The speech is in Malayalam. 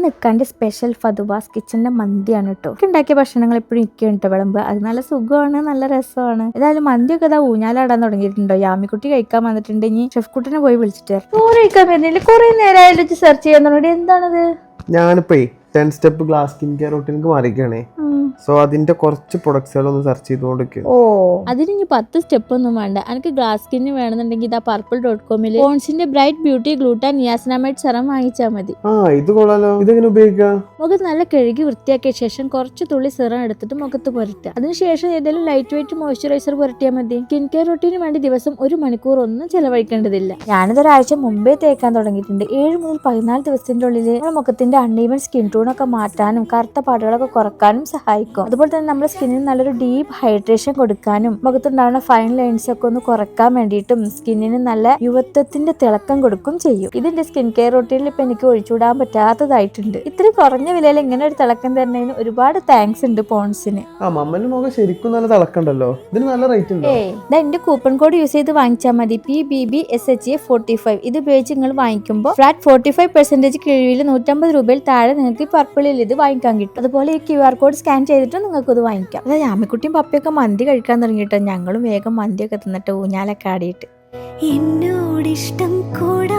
ഇന്ന് ഇക്കാൻ്റെ സ്പെഷ്യൽ ഫതുവാസ് കിച്ചന്റെ മന്തിയാണ് കേട്ടോ. ഉണ്ടാക്കിയ ഭക്ഷണങ്ങൾ എപ്പോഴും ഇരിക്കുന്നുണ്ട് വിളമ്പ്. അത് നല്ല സുഖമാണ്, നല്ല രസമാണ്. ഏതായാലും മന്തിയൊക്കെ ഇതാ ഊഞ്ഞാലാടാൻ തുടങ്ങിയിട്ടുണ്ടോ. യാമിക്കുട്ടി കഴിക്കാൻ വന്നിട്ടുണ്ട്. ഇനി ഷെഫ് കുട്ടിനെ പോയി വിളിച്ചിട്ട് ചോറ് കഴിക്കാൻ വരുന്നില്ല. കുറെ നേരമായിട്ട് സെർച്ച് ചെയ്യാൻ തുടങ്ങി. എന്താണത്? ഞാനിപ്പോ 10 സ്റ്റെപ്പ് ഗ്ലാസ് സ്കിൻ കെയർ റൂട്ടീനിക്ക് മാറിയിരിക്കുകയാണേ. സോ അതിന്റെ കുറച്ച് പ്രൊഡക്ട്സുകളൊന്ന് സെർച്ച് ചെയ്തുകൊണ്ടിരിക്കും. ഓ, അതിന് ഇനി 10 സ്റ്റെപ്പ് ഒന്നും വേണ്ട. എനിക്ക് ഗ്ലാസ് സ്കിന് വേണമെന്നുണ്ടെങ്കിൽ ഇതാ purple.com പോൺസിന്റെ bright beauty gluta niacinamide serum വാങ്ങിച്ചാൽ മതി. ഇത് കൊള്ളാലോ. ഇതെങ്ങനെ ഉപയോഗിക്കാം? മുഖത്ത് നല്ല കഴുകി വൃത്തിയാക്കിയ ശേഷം കുറച്ച് തുള്ളി സിറം എടുത്തിട്ട് മുഖത്ത് പുരട്ടുക. അതിനുശേഷം ഏതെങ്കിലും ലൈറ്റ് വെയിറ്റ് മോയ്സ്ചറൈസർ പുരട്ടിയാൽ മതി. സ്കിൻ കെയർ റൂട്ടീന് വേണ്ടി ദിവസം 1 മണിക്കൂർ ഒന്നും ചെലവഴിക്കേണ്ടതില്ല. ഞാനിതൊരാഴ്ച മുമ്പേ തേക്കാൻ തുടങ്ങിയിട്ടുണ്ട്. 7 മുതൽ 14 ദിവസത്തിന്റെ ഉള്ളിൽ നമ്മുടെ മുഖത്തിന്റെ അൺഈവൻ സ്കിൻ ടോണൊക്കെ മാറ്റാനും കറുത്ത പാടുകളൊക്കെ കുറക്കാനും സഹായിക്കും. അതുപോലെ തന്നെ നമ്മുടെ സ്കിന്നിന് നല്ലൊരു ഡീപ്പ് ഹൈഡ്രേഷൻ കൊടുക്കാനും മുഖത്തുണ്ടാവുന്ന ഫൈൻ ലൈൻസ് ഒക്കെ ഒന്ന് കുറക്കാൻ വേണ്ടിയിട്ടും സ്കിന്നിന് നല്ല യുവത്വത്തിന്റെ തിളക്കം കൊടുക്കും ചെയ്യും. ഇതിന്റെ സ്കിൻ കെയർ റൂട്ടീനിൽ ഇപ്പൊ എനിക്ക് ഒഴിച്ചുവിടാൻ പറ്റാത്തതായിട്ടുണ്ട്. ഇത്ര കുറഞ്ഞ വിലയിൽ ഇങ്ങനെ ഒരു തിളക്കം തരുന്നതിന് ഒരുപാട് താങ്ക്സ് ഉണ്ട് പോൺസിന്. ശരിക്കും നല്ല തിളക്കണ്ടല്ലോ. ഇതിന് നല്ല റേറ്റ് ഉണ്ട്. എന്റെ കൂപ്പൺ കോഡ് യൂസ് ചെയ്ത് വാങ്ങിച്ചാൽ മതി. PBBSHA45. ഇത് ഉപയോഗിച്ച് നിങ്ങൾ വാങ്ങിക്കുമ്പോൾ ഫ്ലാറ്റ് 45% കിഴിവിൽ 150 രൂപയിൽ താഴെ നിങ്ങൾക്ക് പർപ്പിളിൽ ഇത് വാങ്ങിക്കാൻ കിട്ടും. അതുപോലെ ഈ QR കോഡ് സ്കാൻ ചെയ്തിട്ട് നിങ്ങൾക്ക് ഇത് വാങ്ങിക്കാം. അതായത് യാമിക്കുട്ടിയും പപ്പയൊക്കെ മന്തി കഴിക്കാൻ തുടങ്ങിയിട്ട് ഞങ്ങളും വേഗം മന്തിയൊക്കെ തിന്നിട്ട് ഊഞ്ഞാലൊക്കെ ആടിയിട്ട് എന്നോടിഷ്ടം കൂടെ